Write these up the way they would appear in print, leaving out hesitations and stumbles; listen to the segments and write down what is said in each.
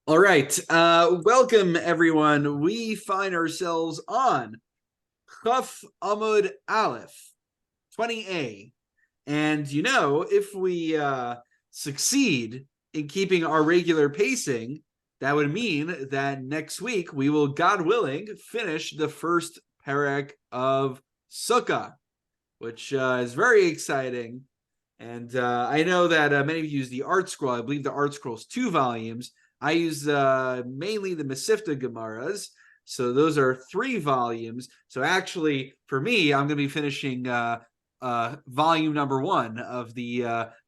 All right. Welcome, everyone. We find ourselves on Chaf Amud Aleph, 20a. And, if we succeed in keeping our regular pacing, that would mean that next week we will, God willing, finish the first parak of Sukkah, which is very exciting. And I know that many of you use the Art Scroll. I believe the Art Scroll is 2 volumes. I use mainly the Masifta Gemaras. So those are 3 volumes. So actually, for me, I'm going to be finishing volume number 1 of the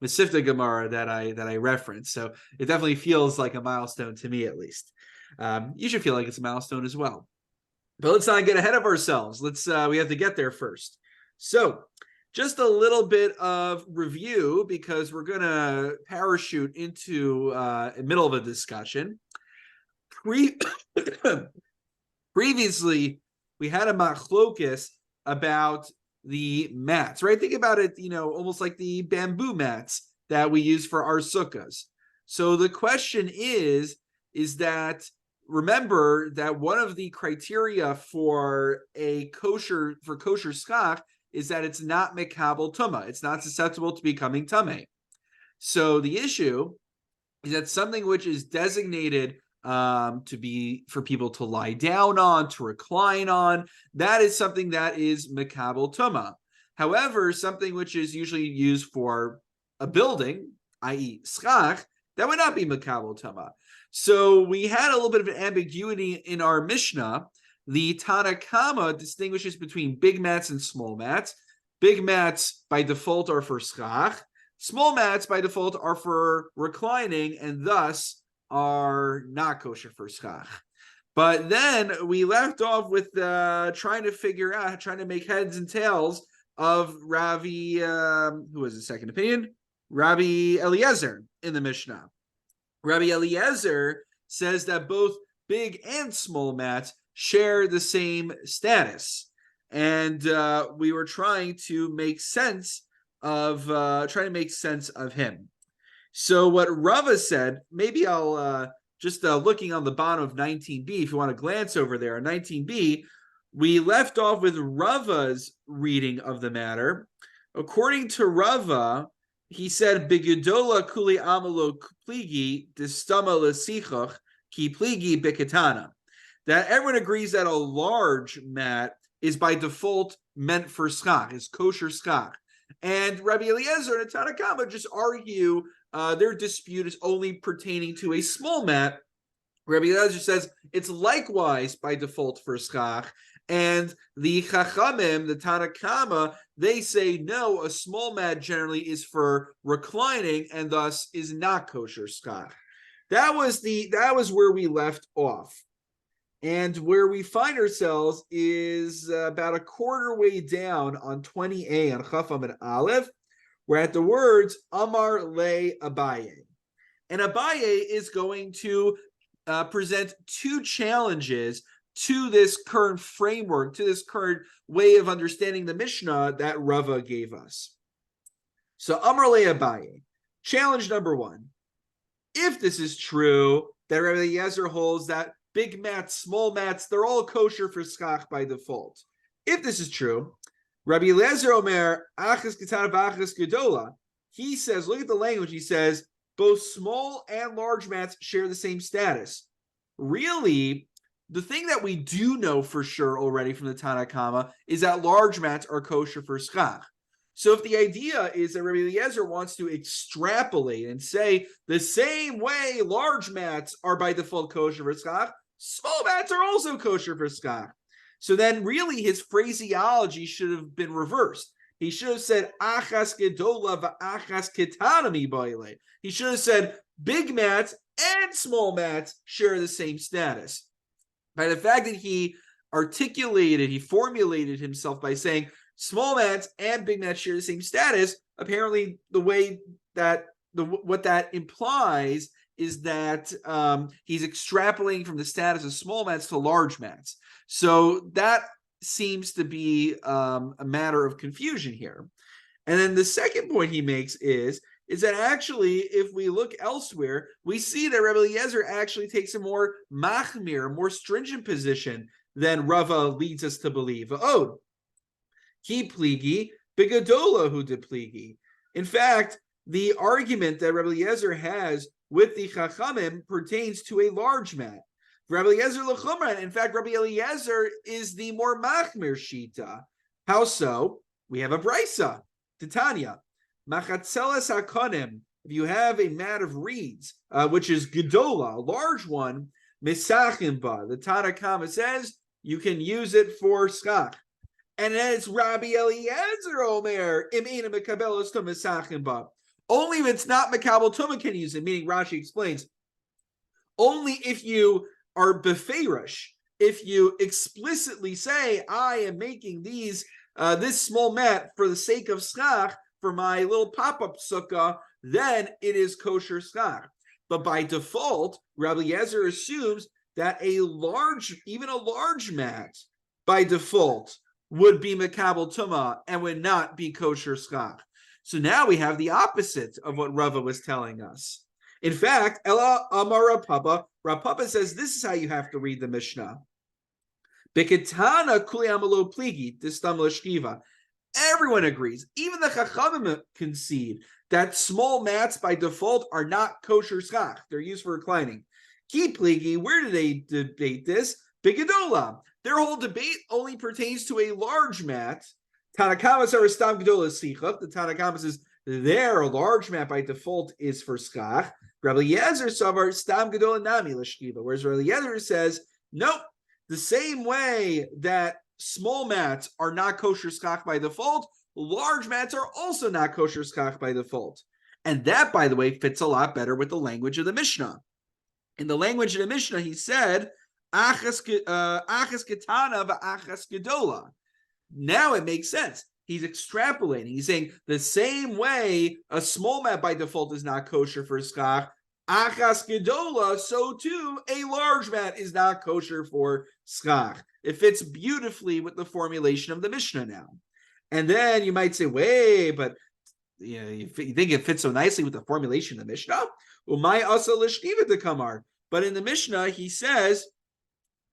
Masifta Gemara that I referenced. So it definitely feels like a milestone to me, at least. You should feel like it's a milestone as well. But let's not get ahead of ourselves. We have to get there first. So just a little bit of review because we're going to parachute into the middle of a discussion. Previously, we had a machlokus about the mats, right? Think about it, almost like the bamboo mats that we use for our sukkahs. So the question is that remember that one of the criteria for kosher schach is that it's not mekabel tuma. It's not susceptible to becoming tameh. So the issue is that something which is designated to be for people to lie down on, to recline on, that is something that is mekabel tuma. However, something which is usually used for a building, i.e. schach, that would not be mekabel tuma. So we had a little bit of an ambiguity in our Mishnah. The Tana Kama distinguishes between big mats and small mats. Big mats by default are for schach. Small mats by default are for reclining and thus are not kosher for schach. But then we left off with trying to make heads and tails of Ravi, who was the second opinion? Rabbi Eliezer in the Mishnah. Rabbi Eliezer says that both big and small mats share the same status, and we were trying to make sense of him. So what Rava said, maybe I'll just looking on the bottom of 19b, if you want to glance over there on 19b, we left off with Rava's reading of the matter. According to Rava, he said, "B'gedola kuli amalo pligi distama lesichach ki pligi b'ketana." That everyone agrees that a large mat is by default meant for schach, is kosher schach. And Rabbi Eliezer and Tana Kama just argue their dispute is only pertaining to a small mat. Rabbi Eliezer says it's likewise by default for schach. And the Chachamim, the Tana Kama, they say no, a small mat generally is for reclining and thus is not kosher schach. That was where we left off. And where we find ourselves is about a quarter way down on 20a on Chaf Amud Aleph. We're at the words Amar Le Abaye. And Abaye is going to present 2 challenges to this current framework, to this current way of understanding the Mishnah that Rava gave us. So Amar Le Abaye, challenge number 1. If this is true, that Rabbi Eliezer holds that big mats, small mats, they're all kosher for schach by default. If this is true, Rabbi Eliezer Omer, achas ketana v'achas gedola, he says, look at the language, he says, both small and large mats share the same status. Really, the thing that we do know for sure already from the Tana Kama is that large mats are kosher for schach. So if the idea is that Rabbi Eliezer wants to extrapolate and say the same way large mats are by default kosher for schach, small mats are also kosher for schach. So then really his phraseology should have been reversed. He should have said achas gedola v'achas ketana mibayle. He should have said big mats and small mats share the same status. By the fact that he formulated himself by saying small mats and big mats share the same status, apparently the way that what that implies is that he's extrapolating from the status of small mats to large mats. So that seems to be a matter of confusion here. And then the second point he makes is is that actually, if we look elsewhere, we see that Rabbi Eliezer actually takes a more machmir, more stringent position than Rava leads us to believe. Oh, ki pligi, bigadola hu de pligi. In fact, the argument that Rabbi Eliezer has with the Chachamim pertains to a large mat. Rabbi Eliezer l'chumra. In fact, Rabbi Eliezer is the more machmir shita. How so? We have a brisa, Titania. Machatzelas hakonim. If you have a mat of reeds, which is gedola, a large one, misachim ba. The Tana Kama says you can use it for skach. And then it's Rabbi Eliezer Omer, im ina mekabelos to misachim ba. Only if it's not Makabel Tuma can use it, meaning Rashi explains, only if you are beferish, if you explicitly say, I am making these this small mat for the sake of schach, for my little pop-up sukkah, then it is kosher schach. But by default, Rabbi Eliezer assumes that even a large mat, by default, would be Makabel Tuma and would not be kosher schach. So now we have the opposite of what Rava was telling us. In fact, Ella Amar Rav Papa says this is how you have to read the Mishnah. Beketana kuli amalo pligi distam l'shkiva. Everyone agrees, even the Chachamim concede that small mats by default are not kosher schach. They're used for reclining. Ki pligi, where do they debate this? Bigadola. Their whole debate only pertains to a large mat. Tanakama says stam gedola sichach. The Tanakama says their large mat by default is for schach. Rabbi Eliezer savar stam gedola nami l'shkiva. Whereas Rabbi Eliezer says, nope, the same way that small mats are not kosher schach by default, large mats are also not kosher schach by default. And that, by the way, fits a lot better with the language of the Mishnah. In the language of the Mishnah, he said, achas ketana v'achas gedola. Now it makes sense. He's extrapolating. He's saying the same way a small mat by default is not kosher for schach, achas gedola, so too a large mat is not kosher for schach. It fits beautifully with the formulation of the Mishnah now. And then you might say, wait, but you think it fits so nicely with the formulation of the Mishnah? Umay asa l'shkiva de kamar. But in the Mishnah, he says,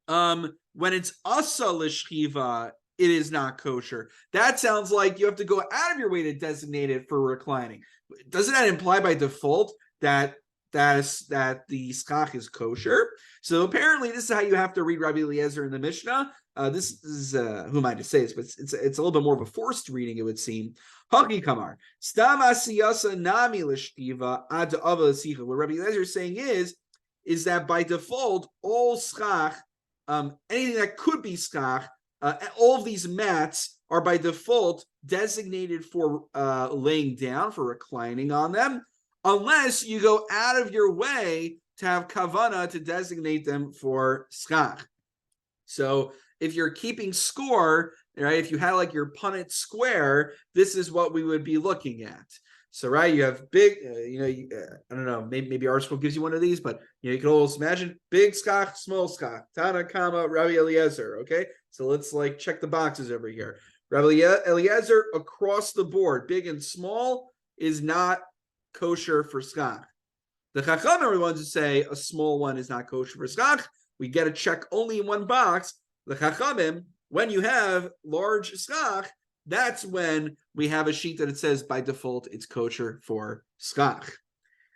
when it's asa l'shkiva, it is not kosher. That sounds like you have to go out of your way to designate it for reclining. Doesn't that imply by default that the schach is kosher? So apparently this is how you have to read Rabbi Eliezer in the Mishnah. This is who am I to say this, but it's a little bit more of a forced reading, it would seem. Haki kamar stam asiyasa nami l'shkiva ad ava l'sicha. What Rabbi Eliezer is saying is that by default all schach, anything that could be schach, all of these mats are by default designated for laying down, for reclining on them, unless you go out of your way to have kavana to designate them for schach. So if you're keeping score, right, if you had like your Punnett square, this is what we would be looking at. So, right, you have big, I don't know, maybe our school gives you one of these, but you can almost imagine big schach, small schach, Tana, comma, Rabbi Eliezer, okay? So let's like check the boxes over here. Rabbi Eliezer across the board, big and small, is not kosher for schach. The Chachamim are the ones who say a small one is not kosher for schach. We get a check only in one box. The Chachamim, when you have large schach, that's when we have a sheet that it says by default it's kosher for schach.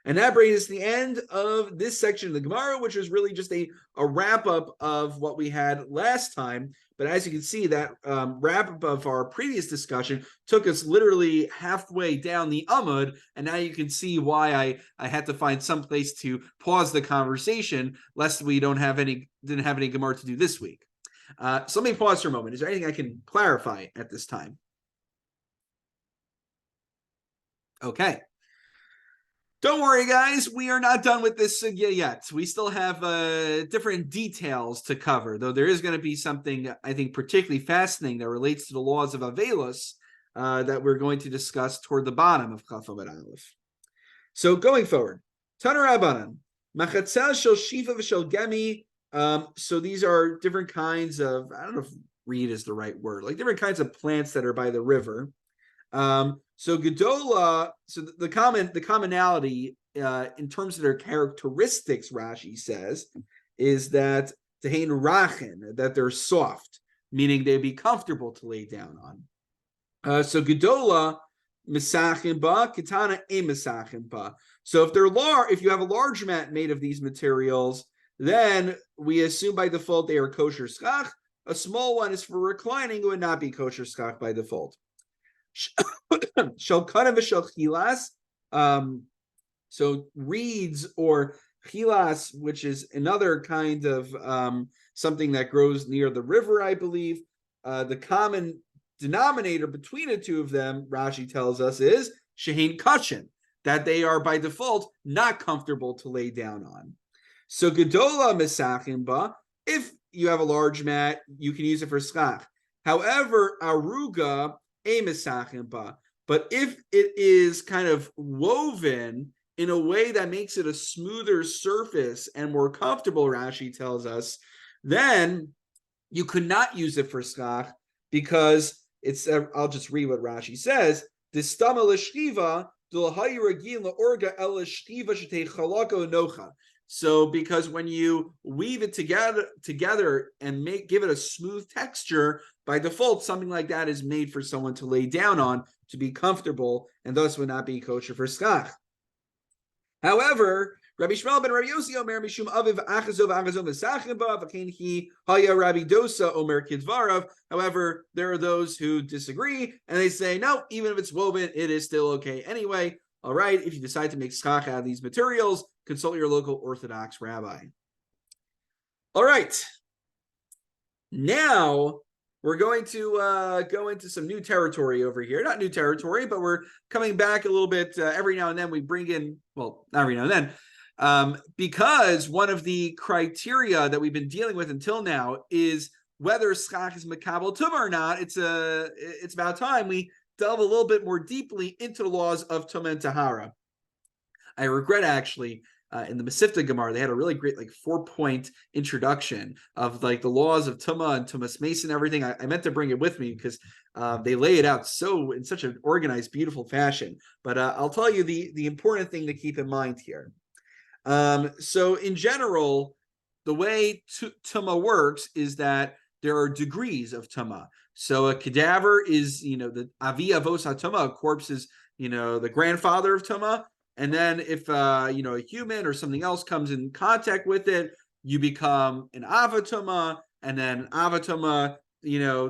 And that brings us to the end of this section of the Gemara, which is really just a wrap-up of what we had last time. But as you can see, that wrap-up of our previous discussion took us literally halfway down the Amud, and now you can see why I had to find some place to pause the conversation, lest we didn't have any Gemara to do this week. So let me pause for a moment. Is there anything I can clarify at this time? Okay. Don't worry, guys. We are not done with this sugya yet. We still have different details to cover, though there is going to be something, I think, particularly fascinating that relates to the laws of Avelos that we're going to discuss toward the bottom of Chaf Amud Aleph. So going forward, Taner Rabbanan, Machatzel Shel Shifa V'Shel Gemi. So these are different kinds of, I don't know if reed is the right word, like different kinds of plants that are by the river. So Gedola, so the commonality in terms of their characteristics, Rashi says, is that Tehein Rachin, that they're soft, meaning they'd be comfortable to lay down on. So Gedola Misachim ba, Kitana e Misachim ba. So if they're if you have a large mat made of these materials, then we assume by default they are kosher schach. A small one is for reclining, it would not be kosher schach by default. Shalkana v'shal chilas. So reeds or chilas, which is another kind of something that grows near the river, I believe. The common denominator between the two of them, Rashi tells us, is shehin kashin, that they are by default not comfortable to lay down on. So gedola misachim ba, if you have a large mat, you can use it for schach. However, aruga a misachim ba, but if it is kind of woven in a way that makes it a smoother surface and more comfortable, Rashi tells us, then you could not use it for schach because it's. I'll just read what Rashi says. Distama l'shkiva d'l'hayiragin l'orga el l'shkiva shetei chalako nocha. So because when you weave it together and give it a smooth texture, by default, something like that is made for someone to lay down on to be comfortable, and thus would not be kosher for schach. However, Rabbi Shmuel ben Rabbi Yossi Omer Mishum Aviv Achazov Achazov Mesachim Ba V'Kein Hi Haya Rabbi Dosa Omer Kidvarav. However, there are those who disagree and they say no, even if it's woven, it is still okay anyway. All right, if you decide to make schach out of these materials, consult your local Orthodox rabbi. All right, now we're going to go into some new territory over here. Not new territory, but we're coming back a little bit. Every now and then we bring in, well, not every now and then, because one of the criteria that we've been dealing with until now is whether schach is makabel tumah or not. It's about time we delve a little bit more deeply into the laws of tumah and tahara. I regret actually in the Masifta Gemara, they had a really great 4-point introduction of the laws of Tumah and Tumas Mason and everything. I meant to bring it with me because they lay it out in such an organized, beautiful fashion. But I'll tell you the important thing to keep in mind here. So in general, the way Tumah works is that there are degrees of Tumah. So a cadaver is, the Avi Avos HaTumah, a corpse is, the grandfather of Tumah. And then if, a human or something else comes in contact with it, you become an avatuma, and then avatuma,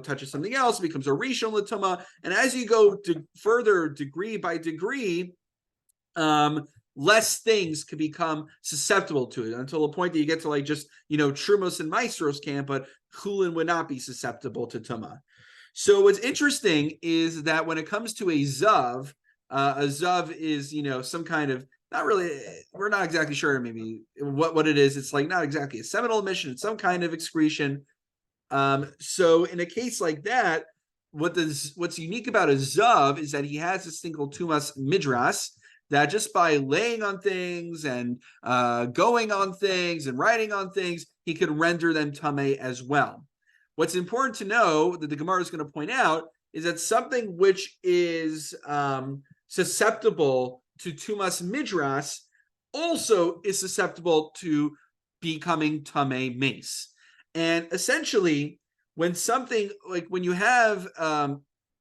touches something else, becomes a rishon l'tuma. And as you go further degree by degree, less things can become susceptible to it until the point that you get to Trumos and Maestros camp, but chulin would not be susceptible to tuma. So what's interesting is that when it comes to a zav is, some kind of, not really, we're not exactly sure maybe what it is. It's not exactly a seminal emission, it's some kind of excretion. So in a case like that, what's unique about a zav is that he has this thing called tumas midras, that just by laying on things and going on things and writing on things, he could render them tameh as well. What's important to know that the Gemara is going to point out is that something which is susceptible to tumas midras also is susceptible to becoming tameh mace. And essentially, when you have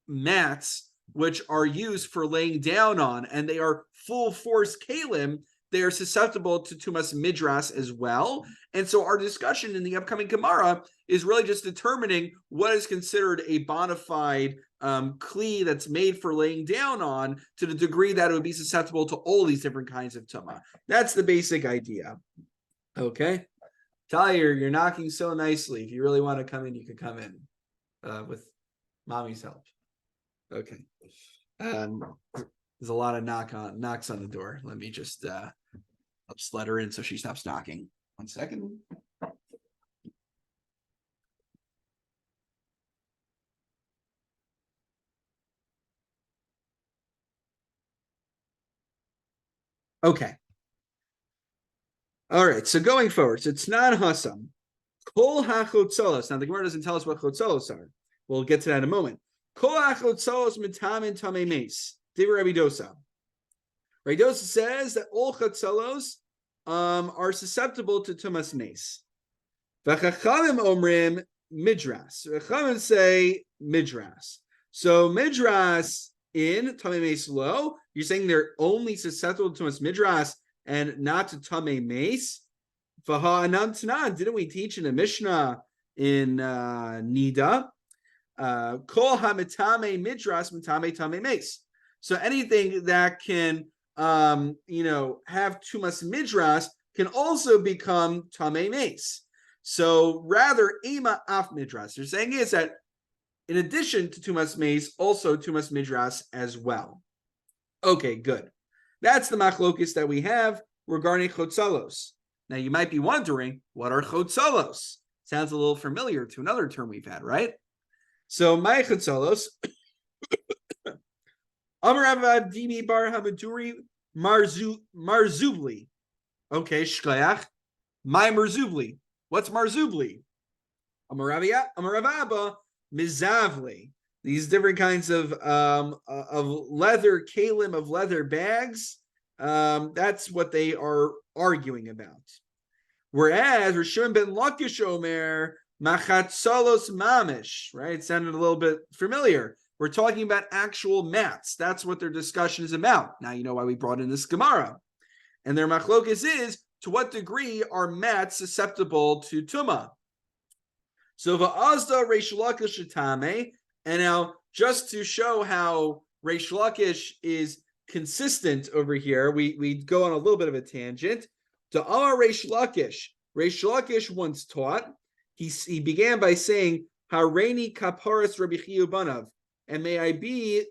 mats which are used for laying down on, and they are full force kalim, they are susceptible to tumas midras as well. And so our discussion in the upcoming Gemara is really just determining what is considered a bona fide kli that's made for laying down on, to the degree that it would be susceptible to all these different kinds of tumah. That's the basic idea. Okay. Talia, you're knocking so nicely. If you really want to come in, you can come in with mommy's help. Okay. There's a lot of knocks on the door. Let me just I'll just let her in so she stops knocking. 1 second. Okay. All right. So going forward, so it's not Hassam. Kol hachotzolos. Now the Gemara doesn't tell us what chotzolos are. We'll get to that in a moment. Kol achotzalos mitamin tamei meis. Divrei Rabbi Dosa. Rabbi Dosa says that all chotzalos are susceptible to tumas meis. V'chachamim omrim midras. Chachamim say midras. So midras in tamei meis lo, you're saying they're only susceptible to tumas midras and not to tamei meis. V'ha'anan, didn't we teach in the Mishnah in Nida? Kol hamitame midras mitame tame meis. So anything that can, have tumas midras can also become tame meis. So rather, ema af midras. They're saying is that in addition to tumas meis, also tumas midras as well. Okay, good. That's the machlokis that we have regarding chotzalos. Now you might be wondering, what are chotzalos? Sounds a little familiar to another term we've had, right? So my chotzalos, Amar Avdimi bar Hamaduri Marzubli. Okay, shkayach. My Marzubli. What's Marzubli? Amar Avaba Mizavli. These different kinds of leather kalim, of leather bags. That's what they are arguing about. Whereas Rishon ben Lakish Omer Machatzalos Mamish, right? It sounded a little bit familiar. We're talking about actual mats. That's what their discussion is about. Now you know why we brought in this Gemara. And their machlokas is, to what degree are mats susceptible to tuma? So va'azda Reish Lakish Shatame, and now just to show how Reish Lakish is consistent over here, we go on a little bit of a tangent. To Amar Reish Lakish once taught, he began by saying, Hareini kaparas Rabbi Chiya banav, and may I be,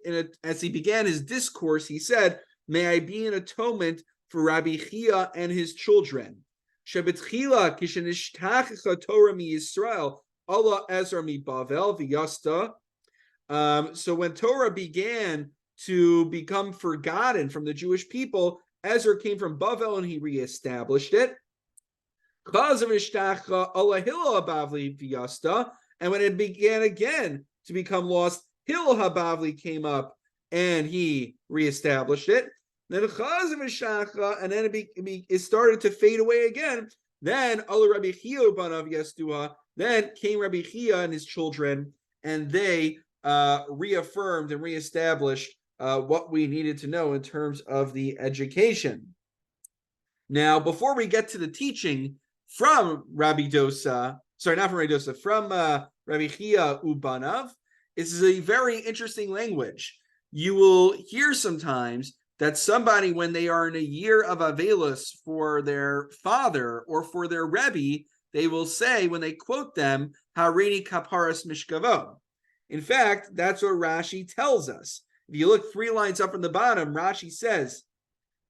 as he began his discourse, he said, may I be an atonement for Rabbi Chiya and his children. Shebetchila kishenishtach Torah mi Yisrael, Allah Ezra mi Bavel v'yasta. So when Torah began to become forgotten from the Jewish people, Ezra came from Bavel and he reestablished it. And when it began again to become lost, Hillel HaBavli came up and he reestablished it. Then and then it started to fade away again. Then Allah Rabbi Chiya banav Yasduha. Then came Rabbi Chiya and his children, and they reaffirmed and reestablished what we needed to know in terms of the education. Now, before we get to the teaching from Rabbi Dosa, from Rabbi Chiya Ubanav, this is a very interesting language. You will hear sometimes that somebody, when they are in a year of Avelus for their father or for their Rebbe, they will say, when they quote them, Hareini kaparas mishkavo. In fact, that's what Rashi tells us. If you look 3 lines up from the bottom, Rashi says,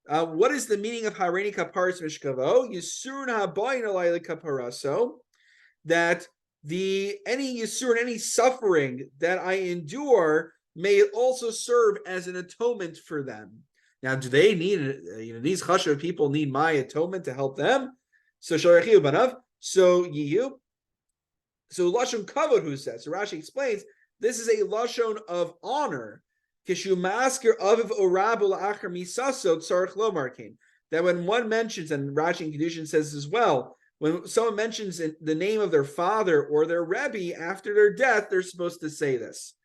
what is the meaning of Hareini kaparas mishkavo? Yisurun haboyin alayla kaparaso, that any yisur, any suffering that I endure may also serve as an atonement for them. Now, do they need, these chashuv people need my atonement to help them? So Sharachiu banav, so Yiyu. So Lashon Kavod, who says, so Rashi explains, this is a Lashon of honor. That when one mentions, and Rashi in Kedushin says as well, when someone mentions the name of their father or their Rebbe after their death, they're supposed to say this.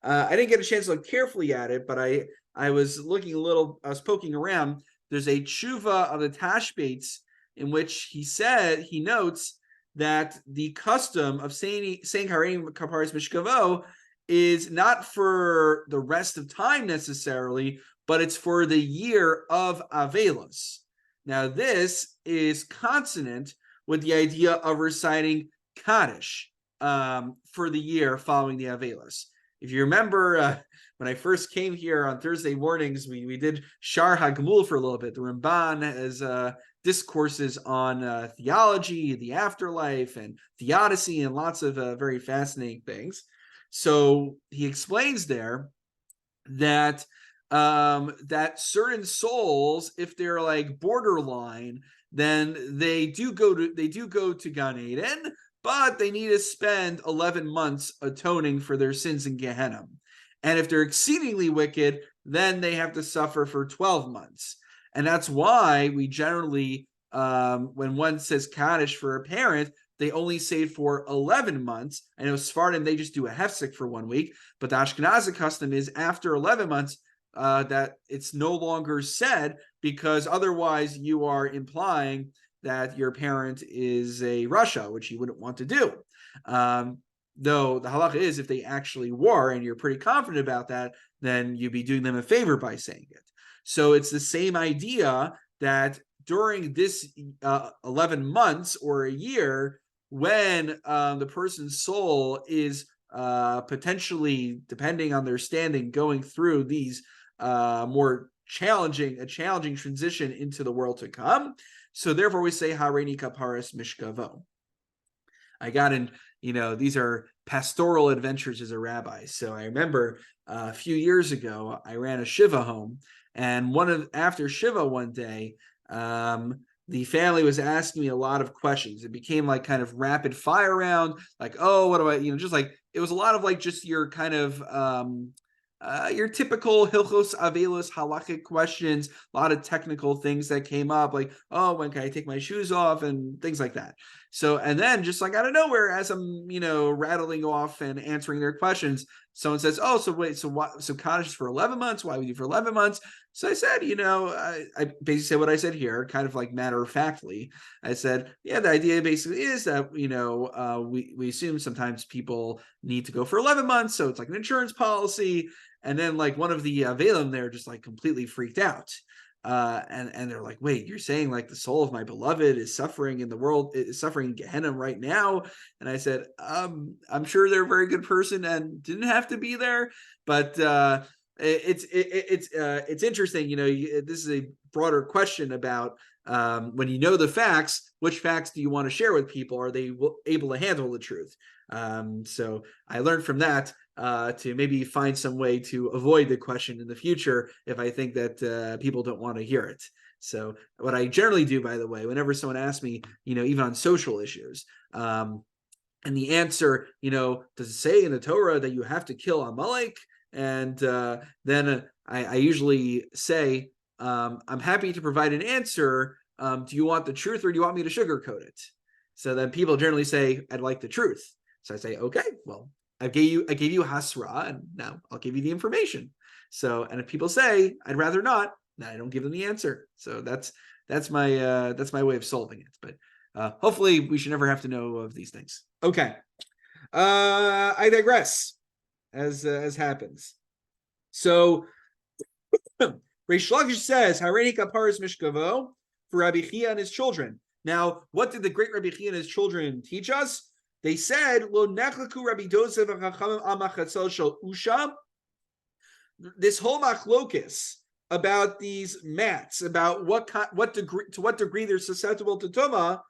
I didn't get a chance to look carefully at it, but I was looking I was poking around. There's a tshuva of the Tashbates in which he notes that the custom of saying Hareini kaparas mishkavo is not for the rest of time necessarily, but it's for the year of Avelos. Now, this is consonant with the idea of reciting Kaddish for the year following the Avelos. If you remember, when I first came here on Thursday mornings, we did Shar HaGemul for a little bit. The Ramban has discourses on theology, the afterlife, and theodicy, and lots of very fascinating things. So he explains there that that certain souls, if they're like borderline, then they do go to Gan Eden, but they need to spend 11 months atoning for their sins in Gehenna. And if they're exceedingly wicked, then they have to suffer for 12 months. And that's why we generally, when one says Kaddish for a parent, they only say it for 11 months. I know Sephardim, they just do a hefsek for 1 week, but the Ashkenazi custom is after 11 months that it's no longer said, because otherwise you are implying that your parent is a Rasha, which you wouldn't want to do. Though the halacha is, if they actually were, and you're pretty confident about that, then you'd be doing them a favor by saying it. So it's the same idea that during this 11 months or a year, when the person's soul is potentially, depending on their standing, going through these more challenging transition into the world to come. So therefore we say Hareini Kaparas Mishkavo. I got in, these are pastoral adventures as a rabbi. So I remember a few years ago, I ran a Shiva home, and after Shiva one day, the family was asking me a lot of questions. It became like kind of rapid fire round, like, oh, what do I, just like, it was a lot of like just your kind of, your typical Hilchos Avelos halachic questions, a lot of technical things that came up, like, oh, when can I take my shoes off, and things like that. So, and then just like out of nowhere, as I'm, rattling off and answering their questions, someone says, oh, so wait, so what, so Kaddish is for 11 months? Why would you for 11 months? So I said, I basically said what I said here, kind of like matter-of-factly. I said, yeah, the idea basically is that, we assume sometimes people need to go for 11 months. So it's like an insurance policy. And then like one of the Avelim there just like completely freaked out. And they're like, wait, you're saying like the soul of my beloved is suffering in the world, is suffering in Gehenna right now? And I said, I'm sure they're a very good person and didn't have to be there, but it's interesting. This is a broader question about when you know the facts, which facts do you want to share with people? Are they able to handle the truth? So I learned from that to maybe find some way to avoid the question in the future if I think that people don't want to hear it. So what I generally do, by the way, whenever someone asks me, even on social issues, and the answer, does it say in the Torah that you have to kill Amalek? And then I usually say, I'm happy to provide an answer. Do you want the truth or do you want me to sugarcoat it? So then people generally say, I'd like the truth. So I say, okay, well, I gave you hasra, and now I'll give you the information. So, and if people say I'd rather not, then I don't give them the answer. So that's my way of solving it. But hopefully we should never have to know of these things. Okay, I digress, as happens. So Reish Lakish says Hareini Kaparas Mishkavo for Rabbi Chia and his children. Now, what did the great Rabbi Chia and his children teach us? They said, "Lo nechlaku Rabbi Dosev v'chachamim amachatzel shel usha." This whole machlokus about these mats, about what degree they're susceptible to tuma.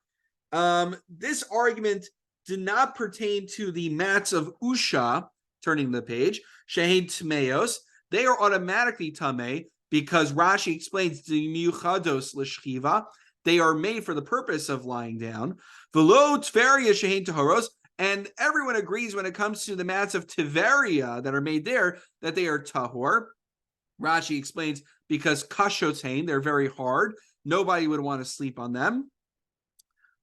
This argument did not pertain to the mats of usha. Turning the page, shehein tmeos. They are automatically tamei because Rashi explains the miyuchados l'shchiva. They are made for the purpose of lying down. V'lo tveria shehein taharos, and everyone agrees when it comes to the mats of Tiveria that are made there that they are tahor. Rashi explains because kashotain, they're very hard. Nobody would want to sleep on them.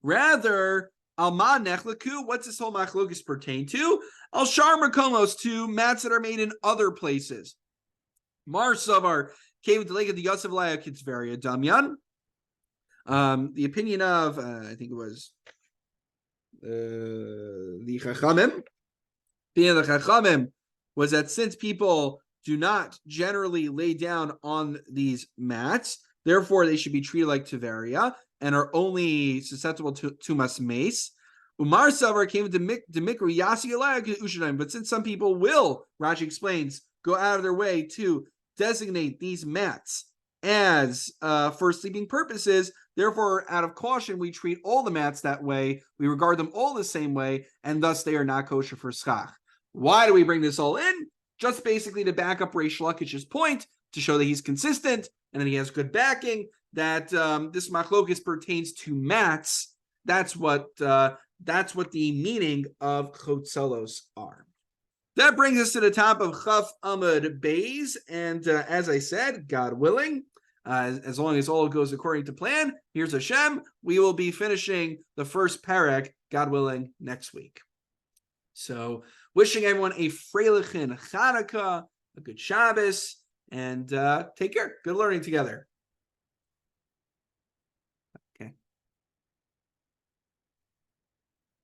Rather, alma nechlaku, what's this whole machlokus pertain to? Al shar makomos, to mats that are made in other places. Mar savar came to lake of the Yosef Laya Kitzveria Damyan. The opinion of, I think it was the Chachamim. The opinion of the Chachamim was that since people do not generally lay down on these mats, therefore they should be treated like Tiveria and are only susceptible to tumas mace. Umar Savar came to Mikru Yasi Ushanim, but since some people will, Rashi explains, go out of their way to designate these mats as for sleeping purposes, therefore, out of caution, we treat all the mats that way. We regard them all the same way, and thus they are not kosher for schach. Why do we bring this all in? Just basically to back up Reish Lakish's point, to show that he's consistent and that he has good backing, that this machlokus pertains to mats. That's what the meaning of chotzelos are. That brings us to the top of Chaf Amud Beis, and as I said, God willing, as long as all goes according to plan, here's Hashem, we will be finishing the first parak, God willing, next week. So, wishing everyone a Freilichen Chanukah, a good Shabbos, and take care. Good learning together.